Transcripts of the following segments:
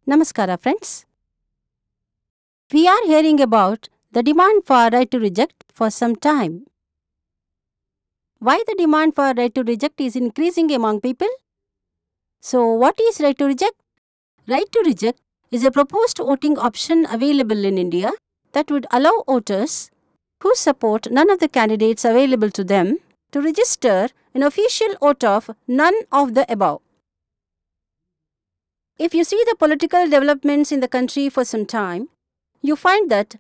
Namaskara friends. We are hearing about the demand for right to reject for some time. Why the demand for right to reject is increasing among people? So what is right to reject? Right to reject is a proposed voting option available in India that would allow voters who support none of the candidates available to them to register an official vote of none of the above. If you see the political developments in the country for some time, you find that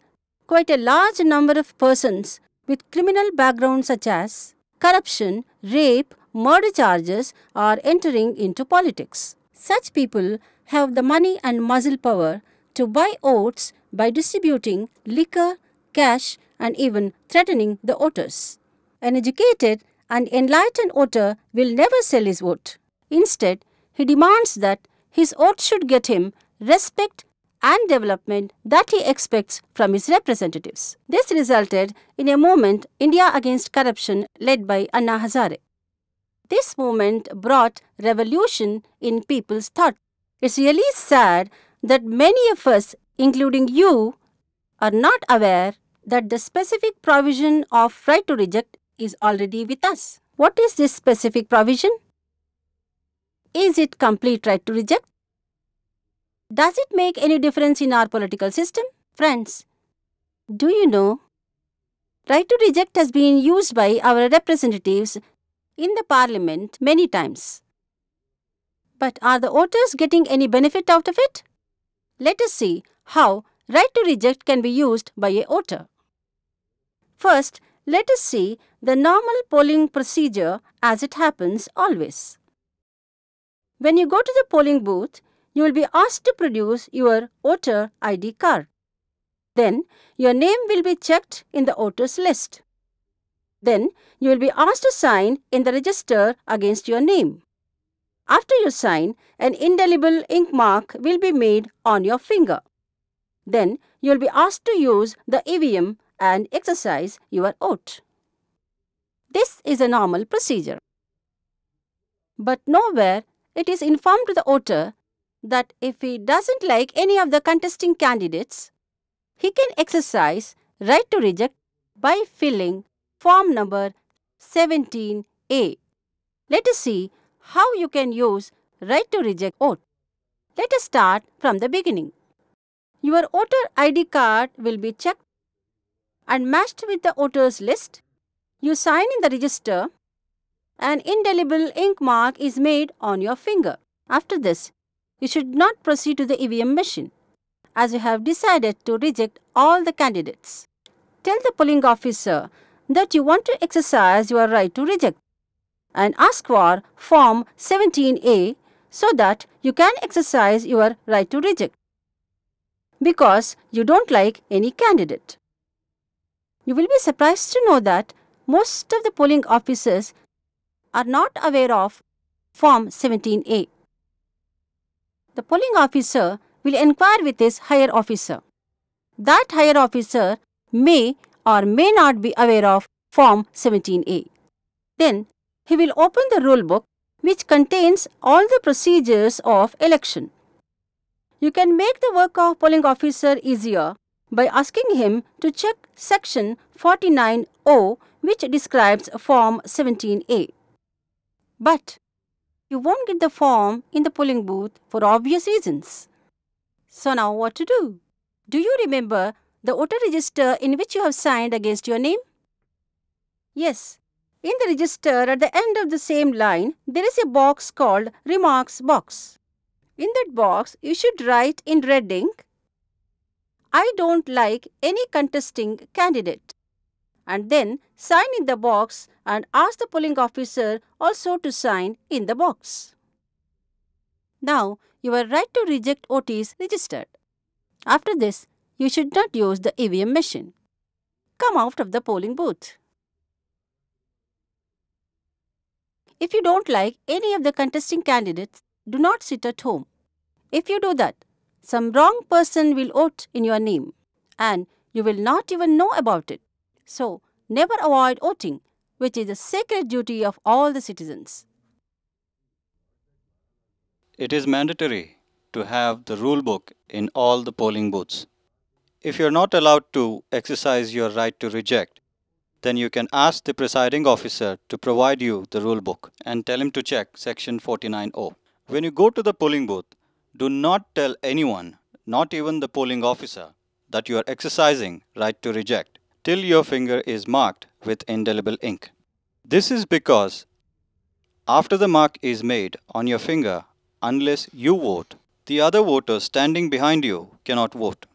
quite a large number of persons with criminal backgrounds such as corruption, rape, murder charges are entering into politics. Such people have the money and muscle power to buy votes by distributing liquor, cash, and even threatening the voters. An educated and enlightened voter will never sell his vote. Instead, he demands that his vote should get him respect and development that he expects from his representatives. This resulted in a movement, India Against Corruption, led by Anna Hazare. This movement brought revolution in people's thought. It's really sad that many of us, including you, are not aware that the specific provision of right to reject is already with us. What is this specific provision? Is it complete right to reject? Does it make any difference in our political system? Friends, do you know, right to reject has been used by our representatives in the parliament many times. But are the voters getting any benefit out of it? Let us see how right to reject can be used by a voter. First, let us see the normal polling procedure as it happens always. When you go to the polling booth, you will be asked to produce your voter ID card. Then, your name will be checked in the voters list. Then, you will be asked to sign in the register against your name. After you sign, an indelible ink mark will be made on your finger. Then, you will be asked to use the EVM and exercise your vote. This is a normal procedure. But nowhere it is informed to the voter that if he doesn't like any of the contesting candidates, he can exercise right to reject by filling form number 17A. Let us see how you can use right to reject vote. Let us start from the beginning. Your voter ID card will be checked and matched with the voters list. You sign in the register. An indelible ink mark is made on your finger. After this, you should not proceed to the EVM machine, as you have decided to reject all the candidates. Tell the polling officer that you want to exercise your right to reject and ask for Form 17A so that you can exercise your right to reject because you don't like any candidate. You will be surprised to know that most of the polling officers are not aware of Form 17A. The polling officer will inquire with his higher officer. That higher officer may or may not be aware of Form 17A. Then, he will open the rule book which contains all the procedures of election. You can make the work of polling officer easier by asking him to check section 49O which describes Form 17A. But you won't get the form in the polling booth for obvious reasons. So now what to do? Do you remember the voter register in which you have signed against your name? Yes. In the register at the end of the same line, there is a box called Remarks box. In that box, you should write in red ink, I don't like any contesting candidate. And then sign in the box and ask the polling officer also to sign in the box. Now, your right to reject vote is registered. After this, you should not use the EVM machine. Come out of the polling booth. If you don't like any of the contesting candidates, do not sit at home. If you do that, some wrong person will vote in your name and you will not even know about it. So, never avoid voting, which is a sacred duty of all the citizens. It is mandatory to have the rule book in all the polling booths. If you're not allowed to exercise your right to reject, then you can ask the presiding officer to provide you the rule book and tell him to check section 49O. When you go to the polling booth, do not tell anyone, not even the polling officer, that you are exercising right to reject till your finger is marked with indelible ink. This is because after the mark is made on your finger, unless you vote, the other voters standing behind you cannot vote.